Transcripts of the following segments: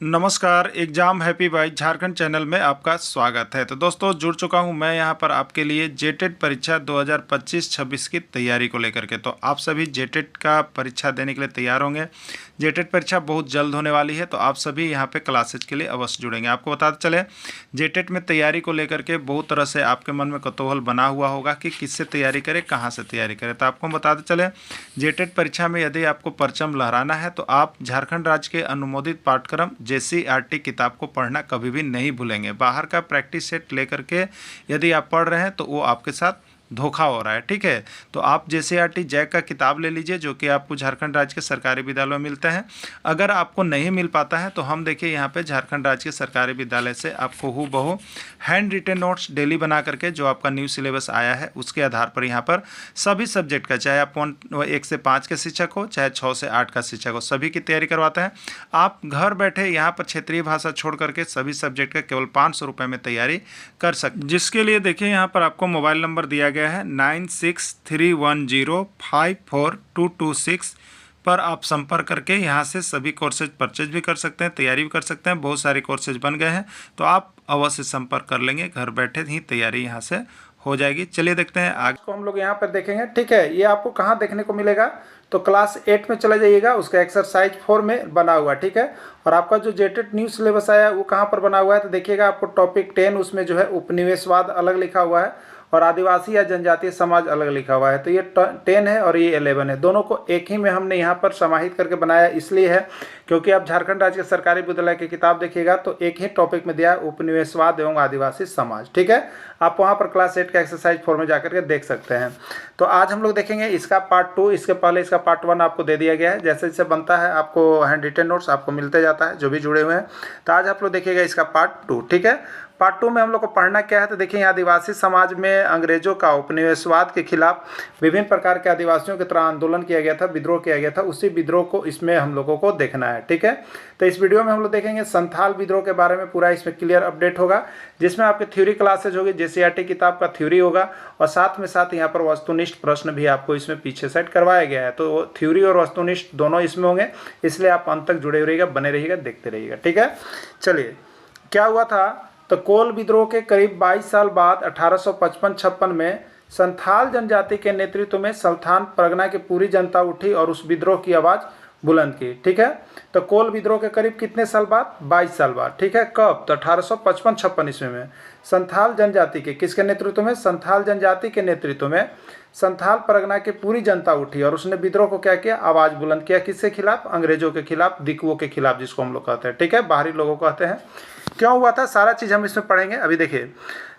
नमस्कार, exam happy by Jharkhand channel में आपका स्वागत है। तो दोस्तों जुड़ चुका हूं मैं यहां पर आपके लिए जेटेट परीक्षा 2025-26 की तैयारी को लेकर के। तो आप सभी जेटेट का परीक्षा देने के लिए तैयार होंगे। जेटेट परीक्षा बहुत जल्द होने वाली है, तो आप सभी यहां पे क्लासेज के लिए अवश्य जुड़ेंगे। आपको बताते चले, जेटेट में तैयारी को लेकर के बहुत तरह से आपके मन में कौतूहल बना हुआ होगा कि किससे तैयारी करें, कहाँ से तैयारी करें। तो आपको बताते चले, जेटेट परीक्षा में यदि आपको परचम लहराना है तो आप झारखंड राज्य के अनुमोदित पाठ्यक्रम JCERT किताब को पढ़ना कभी भी नहीं भूलेंगे। बाहर का प्रैक्टिस सेट लेकर के यदि आप पढ़ रहे हैं तो वो आपके साथ धोखा हो रहा है, ठीक है। तो आप JCERT जैक का किताब ले लीजिए, जो कि आपको झारखंड राज्य के सरकारी विद्यालयों में मिलते हैं। अगर आपको नहीं मिल पाता है तो हम देखिए यहाँ पे झारखंड राज्य के सरकारी विद्यालय से आपको हूबहू हैंड रिटेन नोट्स डेली बना करके, जो आपका न्यू सिलेबस आया है उसके आधार पर यहाँ पर सभी सब्जेक्ट का, चाहे आप 1 से 5 के शिक्षक हो, चाहे 6 से 8 का शिक्षक हो, सभी की तैयारी करवाते हैं। आप घर बैठे यहाँ पर क्षेत्रीय भाषा छोड़ करके सभी सब्जेक्ट का केवल 500 रुपये में तैयारी कर सकते, जिसके लिए देखिए यहाँ पर आपको मोबाइल नंबर दिया गया है 9631054226 पर आप संपर्क करके यहाँ से सभी कोर्सेज परचेज भी कर सकते हैं, तैयारी भी कर सकते हैं। बहुत सारे कोर्सेज बन गए हैं, तो आप अवश्य संपर्क कर लेंगे, घर बैठे ही तैयारी यहाँ से हो जाएगी। चलिए देखते हैं आगे को हम लोग यहाँ पर देखेंगे, ठीक है। ये आपको कहाँ देखने को मिलेगा, तो क्लास 8 में चले जाइएगा, उसका एक्सरसाइज 4 में बना हुआ, ठीक है। और आपका जो जेटेट न्यू सिलेबस आया वो कहाँ पर बना हुआ है, तो देखिएगा आपको टॉपिक 10 उसमें जो है उपनिवेशवाद अलग लिखा हुआ है और आदिवासी या जनजातीय समाज अलग लिखा हुआ है। तो ये 10 है और ये 11 है, दोनों को एक ही में हमने यहाँ पर समाहित करके बनाया। इसलिए है क्योंकि आप झारखंड राज्य के सरकारी विद्यालय की किताब देखिएगा तो एक ही टॉपिक में दिया है, उपनिवेशवाद एवं आदिवासी समाज, ठीक है। आप वहाँ पर क्लास 8 का एक्सरसाइज 4 में जाकर के देख सकते हैं। तो आज हम लोग देखेंगे इसका पार्ट 2। इसके पहले इसका पार्ट 1 आपको दे दिया गया है। जैसे जैसे बनता है आपको हैंड रिटेन नोट्स आपको मिलते जाता है, जो भी जुड़े हुए हैं। तो आज आप लोग देखिएगा इसका पार्ट 2, ठीक है। पार्ट 2 में हम लोग को पढ़ना क्या है, तो देखिए आदिवासी समाज में अंग्रेजों का उपनिवेशवाद के खिलाफ विभिन्न प्रकार के आदिवासियों की तरह आंदोलन किया गया था, विद्रोह किया गया था। उसी विद्रोह को इसमें हम लोगों को देखना है, ठीक है। तो इस वीडियो में हम लोग देखेंगे संथाल विद्रोह के बारे में, पूरा इसमें क्लियर अपडेट होगा, जिसमें आपके थ्योरी क्लासेज होगी, JCERT किताब का थ्योरी होगा और साथ में साथ यहाँ पर वस्तुनिष्ठ प्रश्न भी आपको इसमें पीछे सेट करवाया गया है। तो थ्योरी और वस्तुनिष्ठ दोनों इसमें होंगे, इसलिए आप अंत तक जुड़े रहिएगा, बने रहिएगा, देखते रहिएगा, ठीक है। चलिए, क्या हुआ था, तो कोल विद्रोह के करीब 22 साल बाद 1855-56 में संथाल जनजाति के नेतृत्व में संथाल परगना की पूरी जनता उठी और उस विद्रोह की आवाज़ बुलंद की, ठीक है। तो कोल विद्रोह के करीब कितने साल बाद, 22 साल बाद, ठीक है। कब, तो 1855-56 ईस्वी में संथाल जनजाति के, किसके नेतृत्व में, संथाल जनजाति के नेतृत्व में संथाल परगना की पूरी जनता उठी और उसने विद्रोह को क्या किया, आवाज़ बुलंद किया। किसके खिलाफ, अंग्रेजों के खिलाफ, दिकुओं के खिलाफ, जिसको हम लोग कहते हैं, ठीक है, बाहरी लोगों को कहते हैं। क्यों हुआ था, सारा चीज़ हम इसमें पढ़ेंगे। अभी देखिए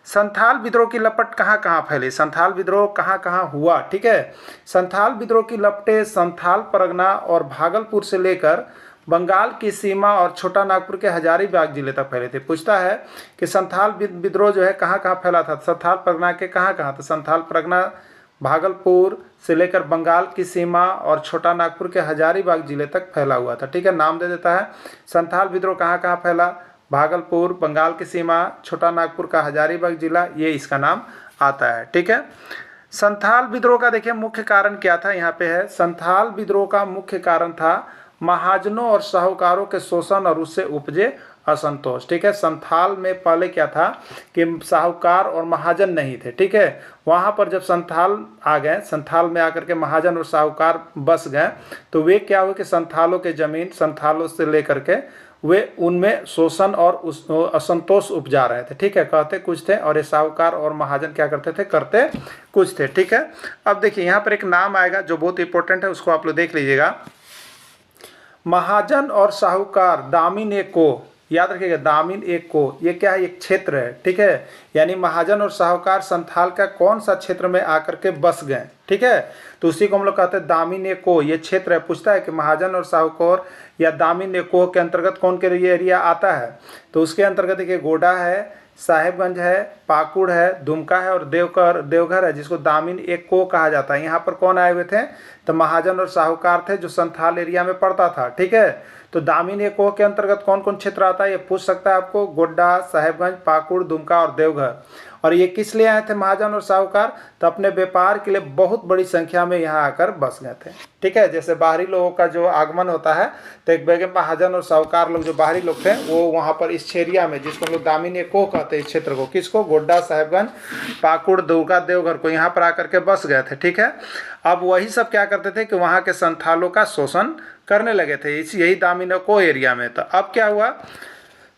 संथाल विद्रोह की लपट कहाँ कहाँ फैली, संथाल विद्रोह कहाँ कहाँ हुआ, ठीक है। संथाल विद्रोह की लपटें संथाल परगना और भागलपुर से लेकर बंगाल की सीमा और छोटा नागपुर के हजारीबाग जिले तक फैले थे। पूछता है कि संथाल विद्रोह जो है कहाँ कहाँ फैला था, संथाल परगना के कहाँ कहाँ, तो संथाल परगना भागलपुर से लेकर बंगाल की सीमा और छोटा नागपुर के हजारीबाग जिले तक फैला हुआ था, ठीक है। नाम दे देता है, संथाल विद्रोह कहाँ कहाँ फैला, भागलपुर, बंगाल की सीमा, छोटा नागपुर का हजारीबाग जिला, ये इसका नाम आता है, ठीक है। संथाल विद्रोह का देखिए मुख्य कारण क्या था, यहाँ पे है, संथाल विद्रोह का मुख्य कारण था महाजनों और साहूकारों के शोषण और उससे उपजे असंतोष, ठीक है। संथाल में पहले क्या था कि साहूकार और महाजन नहीं थे, ठीक है। वहाँ पर जब संथाल आ गए, संथाल में आकर के महाजन और साहूकार बस गए, तो वे क्या हुए कि संथालों के ज़मीन संथालों से लेकर के वे उनमें शोषण और असंतोष उपजा रहे थे, ठीक है। कहते कुछ थे और ये साहूकार और महाजन क्या करते थे, करते कुछ थे, ठीक है। अब देखिए यहाँ पर एक नाम आएगा जो बहुत इंपॉर्टेंट है, उसको आप लोग देख लीजिएगा। महाजन और साहूकार, दामिन एक को, याद रखिएगा, दामिन एक को, ये क्या है, एक क्षेत्र है, ठीक है। यानी महाजन और साहूकार संथाल का कौन सा क्षेत्र में आकर के बस गए, ठीक है। तो उसी को हम लोग कहते हैं दामिन एक को, ये क्षेत्र है। पूछता है कि महाजन और साहूकार या दामिन एक को के अंतर्गत कौन के ये एरिया आता है, तो उसके अंतर्गत देखिए गोडा है, साहेबगंज है, पाकुड़ है, दुमका है और देवघर है, जिसको दामिन एक को कहा जाता है। यहाँ पर कौन आए हुए थे, तो महाजन और साहूकार थे, जो संथाल एरिया में पड़ता था, ठीक है। तो दामिन एक को के अंतर्गत कौन कौन क्षेत्र आता है, ये पूछ सकता है आपको, गोड्डा, साहेबगंज, पाकुड़, दुमका और देवघर। और ये किस लिए आए थे महाजन और साहूकार? तो अपने व्यापार के लिए बहुत बड़ी संख्या में यहाँ आकर बस गए थे। ठीक है, जैसे बाहरी लोगों का जो आगमन होता है तो एक बेगे महाजन और साहूकार लोग जो बाहरी लोग थे वो वहाँ पर इस एरिया में, जिसको हम लोग दामिनी कोह कहते हैं, इस क्षेत्र को, किसको, गोड्डा, साहेबगंज, पाकुड़, दुर्गा, देवघर को, यहाँ पर आकर के बस गए थे। ठीक है, अब वही सब क्या करते थे कि वहाँ के संथालों का शोषण करने लगे थे इस यही दामिनी कोह एरिया में। तो अब क्या हुआ,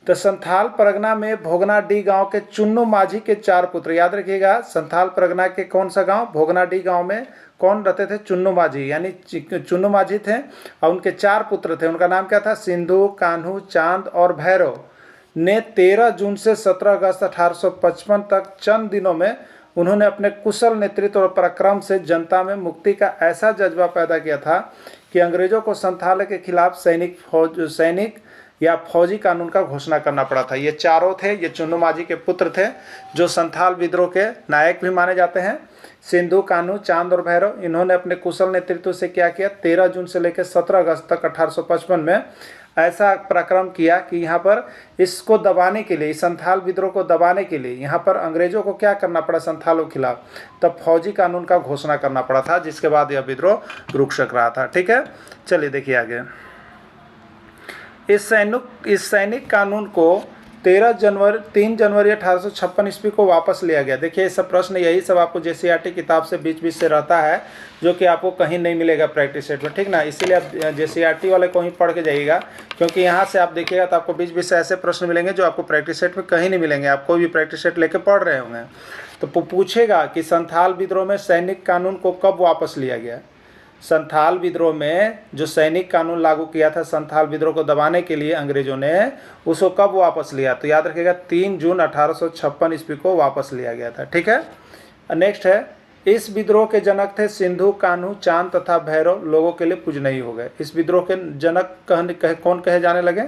तो संथाल परगना में भोगनाडीह गांव के चुन्नू माझी के 4 पुत्र, याद रखिएगा, संथाल परगना के कौन सा गांव, भोगनाडीह गांव में कौन रहते थे, चुन्नू माझी, यानी चुन्नू माझी थे और उनके 4 पुत्र थे। उनका नाम क्या था, सिंधु, कान्हू, चांद और भैरव ने 13 जून से 17 अगस्त 1855 तक चंद दिनों में उन्होंने अपने कुशल नेतृत्व और पराक्रम से जनता में मुक्ति का ऐसा जज्बा पैदा किया था कि अंग्रेजों को संथाल के खिलाफ सैनिक या फौजी कानून का घोषणा करना पड़ा था। ये चारों थे, ये चुन्नू माझी के पुत्र थे जो संथाल विद्रोह के नायक भी माने जाते हैं। सिंधु, कान्हू, चांद और भैरव, इन्होंने अपने कुशल नेतृत्व से क्या किया, 13 जून से लेकर 17 अगस्त तक 1855 में ऐसा पराक्रम किया कि यहाँ पर इसको दबाने के लिए, इस संथाल विद्रोह को दबाने के लिए यहाँ पर अंग्रेजों को क्या करना पड़ा संथालों के खिलाफ, तब फौजी कानून का घोषणा करना पड़ा था, जिसके बाद यह विद्रोह रुक सक रहा था। ठीक है, चलिए देखिए आगे। इस सैनिक कानून को 3 जनवरी 1856 ईस्वी को वापस लिया गया। देखिए ये सब प्रश्न, यही सब आपको JCERT किताब से बीच बीच से रहता है, जो कि आपको कहीं नहीं मिलेगा प्रैक्टिस सेट में, ठीक ना। इसीलिए आप JCERT वाले को ही पढ़ के जाइएगा, क्योंकि यहाँ से आप देखिएगा तो आपको बीच बीच से ऐसे प्रश्न मिलेंगे जो आपको प्रैक्टिस सेट में कहीं नहीं मिलेंगे। आप कोई भी प्रैक्टिस सेट लेके पढ़ रहे होंगे तो पूछेगा कि संथाल विद्रोह में सैनिक कानून को कब वापस लिया गया। संथाल विद्रोह में जो सैनिक कानून लागू किया था संथाल विद्रोह को दबाने के लिए अंग्रेजों ने, उसको कब वापस लिया, तो याद रखिएगा 3 जून 1856 ईस्वी को वापस लिया गया था। ठीक है, नेक्स्ट है, इस विद्रोह के जनक थे सिंधु, कान्हू, चांद तथा भैरव लोगों के लिए पूजनीय हो गए। इस विद्रोह के जनक कौन कहे जाने लगे,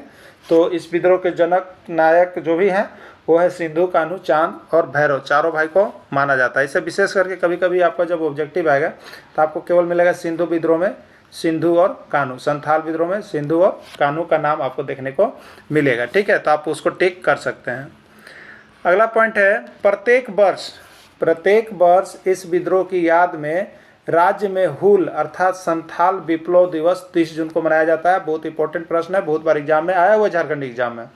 तो इस विद्रोह के जनक नायक जो भी हैं वो है सिंधु, कान्हू, चांद और भैरव, चारों भाई को माना जाता है। इसे विशेष करके कभी कभी आपका जब ऑब्जेक्टिव आएगा तो आपको केवल मिलेगा सिंधु विद्रोह में सिंधु और कान्हू, संथाल विद्रोह में सिंधु और कान्हू का नाम आपको देखने को मिलेगा। ठीक है, तो आप उसको टिक कर सकते हैं। अगला पॉइंट है, प्रत्येक वर्ष इस विद्रोह की याद में राज्य में हुल अर्थात संथाल विप्लव दिवस 30 जून को मनाया जाता है। बहुत इंपॉर्टेंट प्रश्न है, बहुत बार एग्जाम में आया हुआ है, झारखंड एग्जाम में।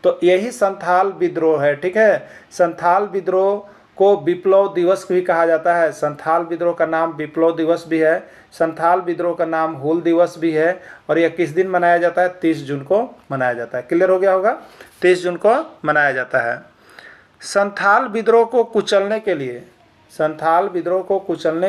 तो यही संथाल विद्रोह है। ठीक है, संथाल विद्रोह को विप्लव दिवस भी कहा जाता है। संथाल विद्रोह का नाम विप्लव दिवस भी है, संथाल विद्रोह का नाम हुल दिवस भी है, और यह किस दिन मनाया जाता है, 30 जून को मनाया जाता है। क्लियर हो गया होगा, 30 जून को मनाया जाता है। संथाल विद्रोह को कुचलने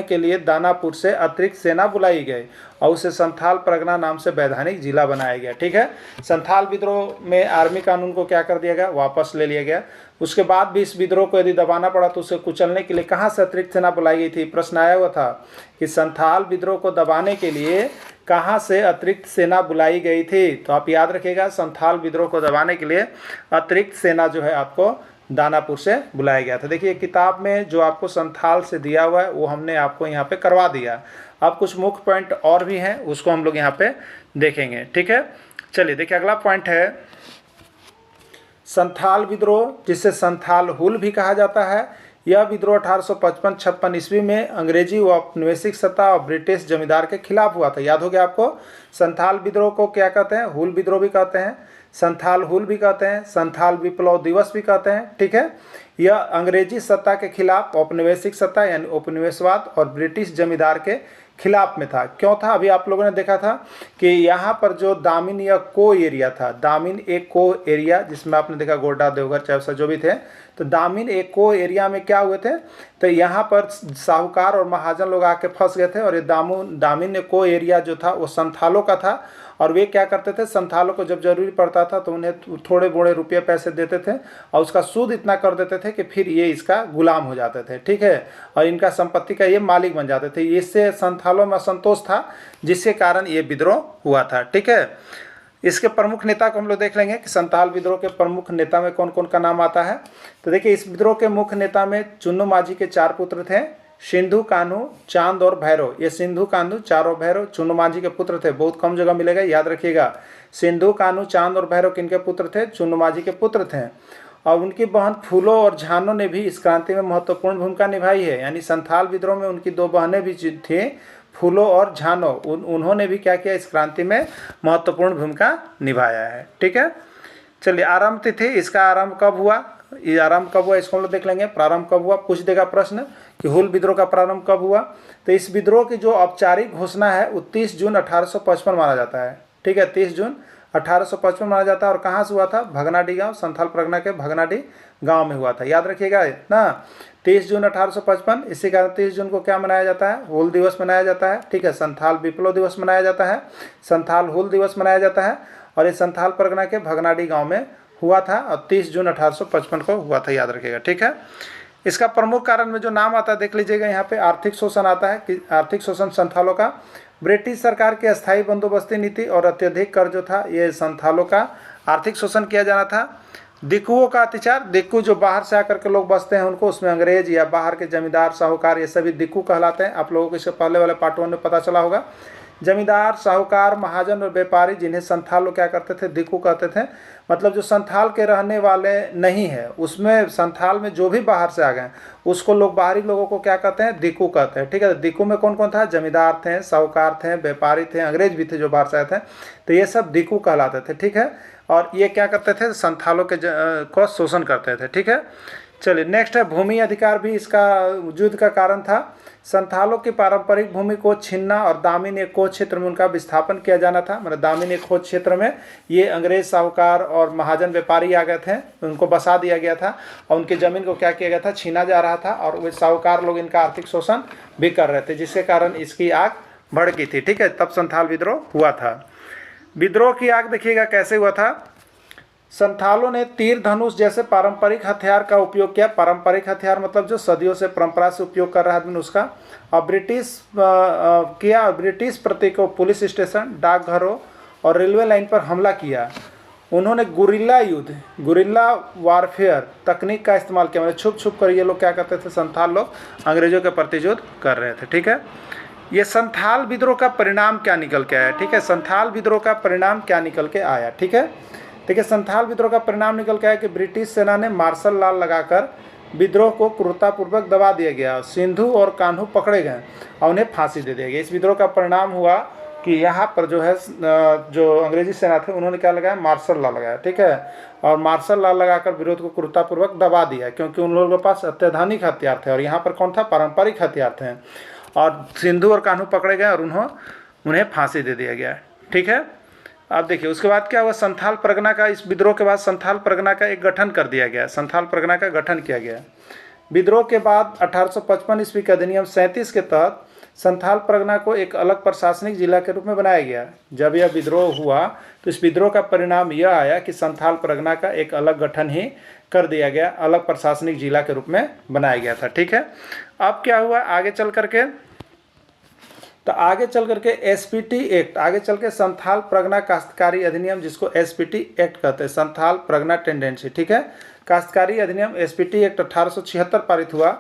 के लिए दानापुर से अतिरिक्त सेना बुलाई गई और उसे संथाल परगना नाम से वैधानिक जिला बनाया गया। ठीक है, संथाल विद्रोह में आर्मी कानून को क्या कर दिया गया, वापस ले लिया गया। उसके बाद भी इस विद्रोह को यदि दबाना पड़ा तो उसे कुचलने के लिए कहाँ से अतिरिक्त सेना बुलाई गई थी, प्रश्न आया हुआ था कि संथाल विद्रोह को दबाने के लिए कहाँ से अतिरिक्त सेना बुलाई गई थी। तो आप याद रखिएगा, संथाल विद्रोह को दबाने के लिए अतिरिक्त सेना जो है आपको दानापुर से बुलाया गया था। देखिए किताब में जो आपको संथाल से दिया हुआ है वो हमने आपको यहाँ पे करवा दिया। अब कुछ मुख्य पॉइंट और भी हैं, उसको हम लोग यहाँ पे देखेंगे। ठीक है, चलिए देखिए अगला पॉइंट है संथाल विद्रोह, जिसे संथाल हुल भी कहा जाता है। यह विद्रोह 1855-56 ईस्वी में अंग्रेजी व औपनिवेशिक सत्ता और ब्रिटिश जमींदार के खिलाफ हुआ था। याद हो गया आपको, संथाल विद्रोह को क्या कहते हैं, हुल विद्रोह भी कहते हैं, संथाल हुल भी कहते हैं, संथाल विप्लव दिवस भी कहते हैं। ठीक है, यह अंग्रेजी सत्ता के खिलाफ, औपनिवेशिक सत्ता यानी उपनिवेशवाद और ब्रिटिश जमींदार के खिलाफ में था। क्यों था, अभी आप लोगों ने देखा था कि यहाँ पर जो दामिन या को एरिया था, दामिन एक को एरिया जिसमें आपने देखा गोड्डा, देवघर, चौसा जो भी थे, तो दामिन एक को एरिया में क्या हुए थे, तो यहाँ पर साहूकार और महाजन लोग आके फंस गए थे। और ये दामिन एक को एरिया जो था वो संथालों का था, और वे क्या करते थे, संथालों को जब जरूरी पड़ता था तो उन्हें थोड़े बोड़े रुपये पैसे देते थे और उसका सूद इतना कर देते थे कि फिर ये इसका गुलाम हो जाते थे। ठीक है, और इनका संपत्ति का ये मालिक बन जाते थे। इससे संथालों में असंतोष था, जिसके कारण ये विद्रोह हुआ था। ठीक है, इसके प्रमुख नेता को हम लोग देख लेंगे कि संथाल विद्रोह के प्रमुख नेता में कौन कौन का नाम आता है। तो देखिए इस विद्रोह के मुख्य नेता में चुन्नू माझी के 4 पुत्र थे, सिंधु, कान्हू, चांद और भैरव। ये सिंधु, कान्हू, चारों भैरव चुन्नू माझी के पुत्र थे। बहुत कम जगह मिलेगा, याद रखिएगा। सिंधु, कान्हू, चांद और भैरव किनके पुत्र थे, चुन्नू माझी के पुत्र थे। और उनकी बहन फूलो और झानो ने भी इस क्रांति में महत्वपूर्ण भूमिका निभाई है। यानी संथाल विद्रोह में उनकी दो बहनें भी थी, फूलो और झानो, उन्होंने भी क्या किया, इस क्रांति में महत्वपूर्ण भूमिका निभाया है। ठीक है, चलिए आरंभ तिथि, इसका आरंभ कब हुआ, ये आरंभ कब हुआ इसको हम लोग देख लेंगे। प्रारंभ कब हुआ पूछ देगा प्रश्न कि हुल विद्रोह का प्रारंभ कब हुआ। तो इस विद्रोह की जो औपचारिक घोषणा है वो 30 जून 1855 माना जाता है। ठीक है, 30 जून 1855 माना जाता है। और कहाँ से हुआ था, भगनाडी गांव, संथाल परगना के भगनाडी गांव में हुआ था, याद रखिएगा ना। 30 जून 1855, इसी कारण 30 जून को क्या मनाया जाता है, हुल दिवस मनाया जाता है। ठीक है, संथाल विप्लव दिवस मनाया जाता है, संथाल हुल दिवस मनाया जाता है। और ये संथाल परगना के भगनाडी गांव में हुआ था और 30 जून 1855 को हुआ था, याद रखिएगा। ठीक है, इसका प्रमुख कारण में जो नाम आता है देख लीजिएगा, यहाँ पे आर्थिक शोषण आता है कि आर्थिक शोषण संथालों का, ब्रिटिश सरकार की अस्थायी बंदोबस्ती नीति और अत्यधिक कर जो था, ये संथालों का आर्थिक शोषण किया जाना था। दिक्कुओं का अत्याचार, दिक्कू जो बाहर से आकर के लोग बसते हैं उनको, उसमें अंग्रेज या बाहर के जमींदार साहूकार ये सभी दिक्कू कहलाते हैं। आप लोगों को इससे पहले वाले पार्ट 1 में पता चला होगा। जमींदार, साहूकार, महाजन और व्यापारी, जिन्हें संथाल लोग क्या करते थे, दिक्कू कहते थे। मतलब जो संथाल के रहने वाले नहीं है, उसमें संथाल में जो भी बाहर से आ गए उसको लोग, बाहरी लोगों को क्या कहते हैं, दिक्कू कहते हैं। ठीक है, दिक्कू में कौन कौन था, जमींदार थे, साहूकार थे, व्यापारी थे, अंग्रेज भी थे जो बाहर से आए थे, तो ये सब दिक्कू कहलाते थे। ठीक है, और ये क्या करते थे, संथालों के को शोषण करते थे। ठीक है, चलिए नेक्स्ट है भूमि अधिकार, भी इसका युद्ध का कारण था। संथालों की पारंपरिक भूमि को छीनना और दामिनी खोज क्षेत्र में उनका विस्थापन किया जाना था। मतलब दामिनी खोज क्षेत्र में ये अंग्रेज साहूकार और महाजन व्यापारी आ गए थे, उनको बसा दिया गया था और उनकी ज़मीन को क्या किया गया था, छीना जा रहा था। और वे साहूकार लोग इनका आर्थिक शोषण भी कर रहे थे, जिसके कारण इसकी आग भड़की थी। ठीक है, तब संथाल विद्रोह हुआ था। विद्रोह की आग देखिएगा कैसे हुआ था। संथालों ने तीर धनुष जैसे पारंपरिक हथियार का उपयोग किया। पारंपरिक हथियार मतलब जो सदियों से परंपरा से उपयोग कर रहा है आदमी उसका। और ब्रिटिश प्रतीकों, पुलिस स्टेशन, डाकघरों और रेलवे लाइन पर हमला किया। उन्होंने गुरिल्ला युद्ध, गुरिल्ला वारफेयर तकनीक का इस्तेमाल किया। मतलब छुप छुप कर ये लोग क्या करते थे, संथाल लोग अंग्रेजों के प्रति युद्ध कर रहे थे। ठीक है, ये संथाल विद्रोह का परिणाम क्या निकल के आया। ठीक है, संथाल विद्रोह का परिणाम क्या निकल के आया। ठीक है, देखिए संथाल विद्रोह का परिणाम निकल के आया कि ब्रिटिश सेना ने मार्शल लॉ लगाकर विद्रोह को क्रूरतापूर्वक दबा दिया गया। सिंधु और कान्हू पकड़े गए और उन्हें फांसी दे दिया गया। इस विद्रोह का परिणाम हुआ कि यहाँ पर जो है जो अंग्रेजी सेना थे उन्होंने क्या लगाया, मार्शल लॉ लगाया। ठीक है, और मार्शल लॉ लगाकर विरोध को क्रूरतापूर्वक दबा दिया, क्योंकि उन लोगों के पास अत्याधुनिक हथियार थे और यहाँ पर कौन था, पारंपरिक हथियार थे। और सिंधु और कान्हू पकड़े गए और उन्हें फांसी दे दिया गया। ठीक है, अब देखिए उसके बाद क्या हुआ, संथाल परगना का, इस विद्रोह के बाद संथाल परगना का एक गठन कर दिया गया। संथाल परगना का गठन किया गया। विद्रोह के बाद 1855 ईस्वी के अधिनियम 37 के तहत संथाल परगना को एक अलग प्रशासनिक जिला के रूप में बनाया गया। जब यह विद्रोह हुआ तो इस विद्रोह का परिणाम यह आया कि संथाल परगना का एक अलग गठन ही कर दिया गया, अलग प्रशासनिक जिला के रूप में बनाया गया था। ठीक है, अब क्या हुआ आगे चल करके, तो आगे चल करके एसपीटी एक्ट, आगे चल के संथाल परगना काश्तकारी अधिनियम, जिसको एसपीटी एक्ट कहते हैं, संथाल परगना टेंडेंसी। ठीक है, काश्तकारी अधिनियम एसपीटी एक्ट 1876 पारित हुआ,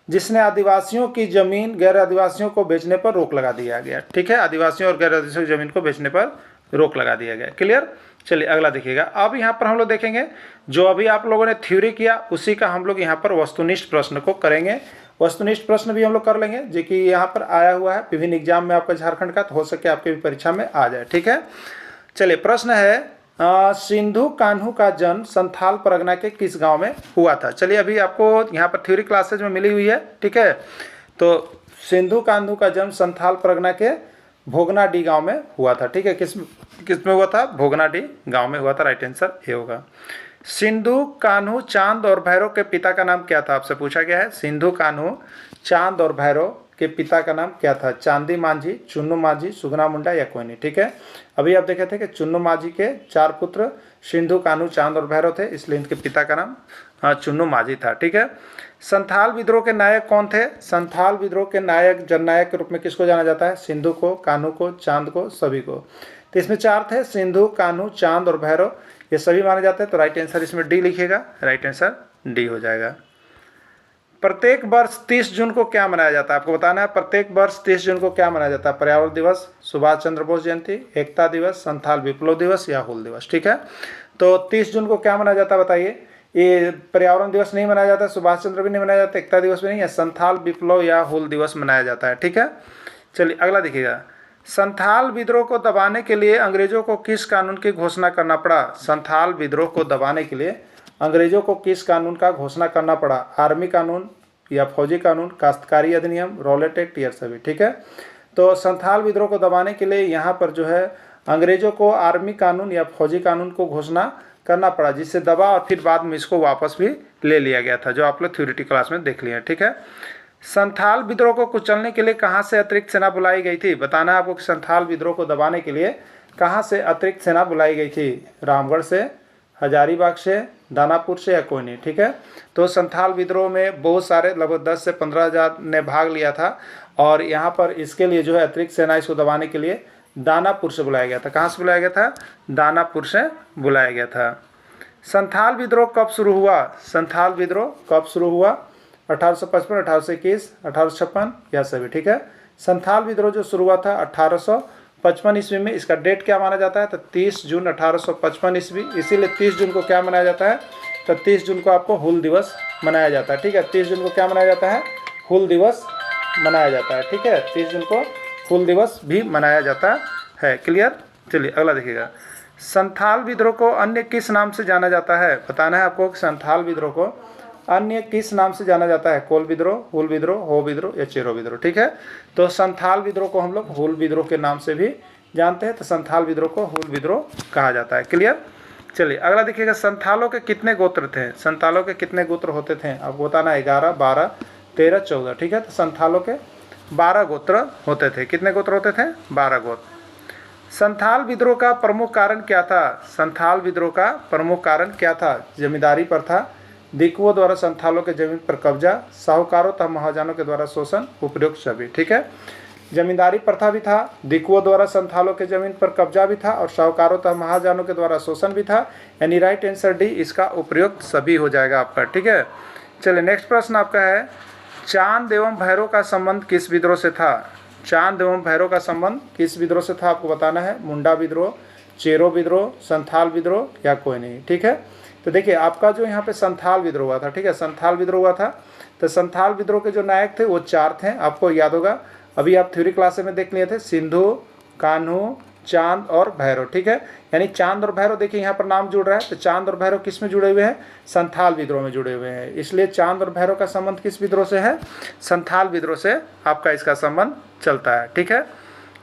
जिसने आदिवासियों की जमीन गैर आदिवासियों को बेचने पर रोक लगा दिया गया। ठीक है, आदिवासियों और गैर आदिवासियों की जमीन को बेचने पर रोक लगा दिया गया। क्लियर, चलिए अगला देखिएगा। अब यहाँ पर हम लोग देखेंगे जो अभी आप लोगों ने थ्योरी किया उसी का हम लोग यहाँ पर वस्तुनिष्ठ प्रश्न को करेंगे। वस्तुनिष्ठ प्रश्न भी हम लोग कर लेंगे, जो कि यहाँ पर आया हुआ है विभिन्न एग्जाम में आपका झारखंड का, तो हो सके आपके भी परीक्षा में आ जाए। ठीक है, चलिए प्रश्न है सिंधु कान्हू का जन्म संथाल परगना के किस गांव में हुआ था। चलिए अभी आपको यहाँ पर थ्योरी क्लासेज में मिली हुई है। ठीक है, तो सिंधु कान्हू का जन्म संथाल परगना के भोगनाडी गांव में हुआ था। ठीक है, किस में हुआ था, भोगनाडी गांव में हुआ था। राइट आंसर ये होगा। सिंधु कान्हू चांद और भैरव के पिता का नाम क्या था, आपसे पूछा गया है। सिंधु कान्हू चांद और भैरव के पिता का नाम क्या था, चांदी मांझी, चुन्नू मांझी, सुगना मुंडा या कोई नहीं। ठीक है, अभी आप देखे थे कि चुन्नू मांझी के 4 पुत्र सिंधु कान्हू चांद और भैरव थे, इसलिए इनके पिता का नाम चुन्नू मांझी था। ठीक है, संथाल विद्रोह के नायक कौन थे। संथाल विद्रोह के नायक, जननायक के रूप में किसको जाना जाता है, सिंधु को, कान्हू को, चांद को, सभी को। तो इसमें 4 थे, सिंधु, कान्हू, चांद और भैरव, ये सभी माने जाते हैं। तो राइट आंसर इसमें डी लिखिएगा, राइट आंसर डी हो जाएगा। प्रत्येक वर्ष 30 जून को क्या मनाया जाता है, आपको बताना है। प्रत्येक वर्ष 30 जून को क्या मनाया जाता है, पर्यावरण दिवस, सुभाष चंद्र बोस जयंती, एकता दिवस, संथाल विप्लव दिवस या हुल दिवस। ठीक है, तो 30 जून को क्या मनाया जाता है बताइए। ये पर्यावरण दिवस नहीं मनाया जाता, सुभाष चंद्र भी नहीं मनाया जाता, एकता दिवस भी नहीं है, संथाल विप्लव या हूल दिवस मनाया जाता है। ठीक है, चलिए अगला देखिएगा। संथाल विद्रोह को दबाने के लिए अंग्रेजों को किस कानून की घोषणा करना पड़ा? संथाल विद्रोह को दबाने के लिए अंग्रेजों को किस कानून का घोषणा करना पड़ा? आर्मी कानून या फौजी कानून, काश्तकारी अधिनियम, रॉलेट एक्ट या सभी। ठीक है, तो संथाल विद्रोह को दबाने के लिए यहाँ पर जो है अंग्रेजों को आर्मी कानून या फौजी कानून को घोषणा करना पड़ा, जिससे दबा और फिर बाद में इसको वापस भी ले लिया गया था, जो आप लोग थ्योरेटिकल क्लास में देख लिया। ठीक है, संथाल विद्रोह को कुचलने के लिए कहाँ से अतिरिक्त सेना बुलाई गई थी? बताना है आपको कि संथाल विद्रोह को दबाने के लिए कहाँ से अतिरिक्त सेना बुलाई गई थी? रामगढ़ से, हजारीबाग से, दानापुर से या कोई नहीं। ठीक है, तो संथाल विद्रोह में बहुत सारे लगभग 10 से 15 हज़ार ने भाग लिया था और यहाँ पर इसके लिए जो है अतिरिक्त सेना इसको दबाने के लिए दानापुर से बुलाया गया था। कहाँ से बुलाया गया था? दानापुर से बुलाया गया था। संथाल विद्रोह कब शुरू हुआ? संथाल विद्रोह कब शुरू हुआ? 1855, 1821, 1856 या सभी। ठीक है, संथाल विद्रोह जो शुरू हुआ था 1855 ईस्वी में। इसका डेट क्या माना जाता है? तो 30 जून 1855 ईस्वी। इसीलिए 30 जून को क्या मनाया जाता है? तो 30 जून को आपको हूल दिवस मनाया जाता है। ठीक है, 30 जून को क्या मनाया जाता है? हूल दिवस मनाया जाता है। ठीक है, 30 जून को हूल दिवस भी मनाया जाता है। क्लियर? चलिए अगला देखिएगा। संथाल विद्रोह को अन्य किस नाम से जाना जाता है? बताना है आपको कि संथाल विद्रोह को अन्य किस नाम से जाना जाता है? कोल विद्रोह, हूल विद्रोह, हो विद्रोह या चेरो विद्रोह। ठीक है, तो संथाल विद्रोह को हम लोग हूल विद्रोह के नाम से भी जानते हैं, तो संथाल विद्रोह को हूल विद्रोह कहा जाता है। क्लियर? चलिए अगला देखिएगा। संथालों के कितने गोत्र थे? संथालों के कितने गोत्र होते थे आपको बताना है? 11, 12, 13, 14। ठीक है, तो संथालों के 12 गोत्र होते थे। कितने गोत्र होते थे? 12 गोत्र। संथाल विद्रोह का प्रमुख कारण क्या था? संथाल विद्रोह का प्रमुख कारण क्या था? जमींदारी पर था, दिकुओं द्वारा संथालों के जमीन पर कब्जा, साहूकारों तथा महाजनों के द्वारा शोषण, उपयुक्त सभी। ठीक है, जमींदारी प्रथा भी था, दिकुओं द्वारा संथालों के जमीन पर कब्जा भी था और साहूकारों तथा महाजनों के द्वारा शोषण भी था। यानी राइट आंसर डी इसका उपयुक्त सभी हो जाएगा आपका। ठीक है, चलिए नेक्स्ट प्रश्न आपका है, चांद एवं भैरव का संबंध किस विद्रोह से था? चांद एवं भैरव का संबंध किस विद्रोह से था आपको बताना है? मुंडा विद्रोह, चेरो विद्रोह, संथाल विद्रोह या कोई नहीं। ठीक है, तो देखिए आपका जो यहाँ पे संथाल विद्रोह हुआ था। ठीक है, संथाल विद्रोह हुआ था, तो संथाल विद्रोह के जो नायक थे वो 4 थे, आपको याद होगा। अभी आप थ्योरी क्लास में देख लिए थे, सिंधु, कान्हू, चांद और भैरव। ठीक है, यानी चांद और भैरव देखिए यहाँ पर नाम जुड़ रहा है, तो चांद और भैरव किस में जुड़े हुए हैं? संथाल विद्रोह में जुड़े हुए हैं। इसलिए चांद और भैरव का संबंध किस विद्रोह से है? संथाल विद्रोह से आपका इसका संबंध चलता है। ठीक है,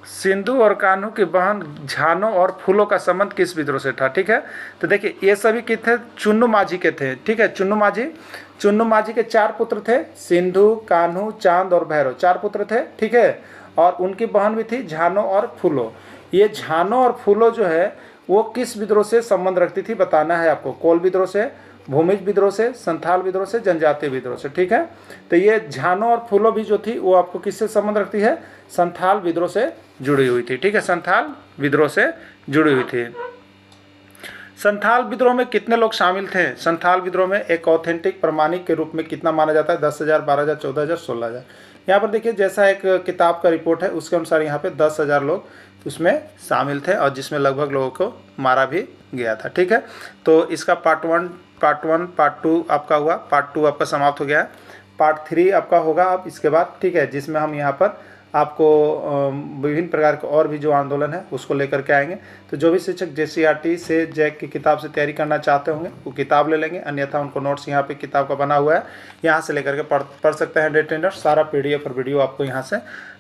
सिंधु और कान्हू की बहन झानो और फूलों का संबंध किस विद्रोह से था? ठीक है, तो देखिए ये सभी कितने? चुन्नू माझी के थे। ठीक है, चुन्नू माझी के 4 पुत्र थे, सिंधु, कान्हू, चांद और भैरव, 4 पुत्र थे। ठीक है, और उनकी बहन भी थी झानो और फूलो। ये झानो और फूलो जो है वो किस विद्रोह से संबंध रखती थी बताना है आपको? कोल विद्रोह से, भूमिज विद्रोह से, संथाल विद्रोह से, जनजातीय विद्रोह से। ठीक है, तो ये झानो और फूलो भी जो थी वो आपको किससे संबंध रखती है? संथाल विद्रोह से जुड़ी हुई थी। ठीक है, संथाल विद्रोह से जुड़ी हुई थी। संथाल विद्रोह में कितने लोग शामिल थे? संथाल विद्रोह में एक ऑथेंटिक प्रमाणिक के रूप में कितना माना जाता है? 10,000, 12,000, 14,000, 16,000। यहाँ पर देखिए जैसा एक किताब का रिपोर्ट है उसके अनुसार यहाँ पे 10,000 लोग उसमें शामिल थे और जिसमें लगभग लोगों को मारा भी गया था। ठीक है, तो इसका पार्ट 1, पार्ट 2 आपका हुआ, पार्ट 2 आपका समाप्त हो गया है। पार्ट 3 आपका होगा अब इसके बाद। ठीक है, जिसमें हम यहाँ पर आपको विभिन्न प्रकार के और भी जो आंदोलन है उसको लेकर के आएंगे। तो जो भी शिक्षक JCRT से जैक की किताब से तैयारी करना चाहते होंगे वो किताब ले लेंगे, अन्यथा उनको नोट्स यहाँ पे किताब का बना हुआ है, यहाँ से लेकर के पढ़ सकते हैं। अटेंडर सारा PDF और वीडियो आपको यहाँ से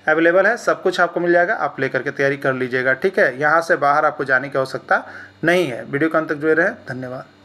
अवेलेबल है, सब कुछ आपको मिल जाएगा, आप लेकर के तैयारी कर लीजिएगा। ठीक है, यहाँ से बाहर आपको जाने की आवश्यकता नहीं है। वीडियो के अंत तक जुड़े रहें, धन्यवाद।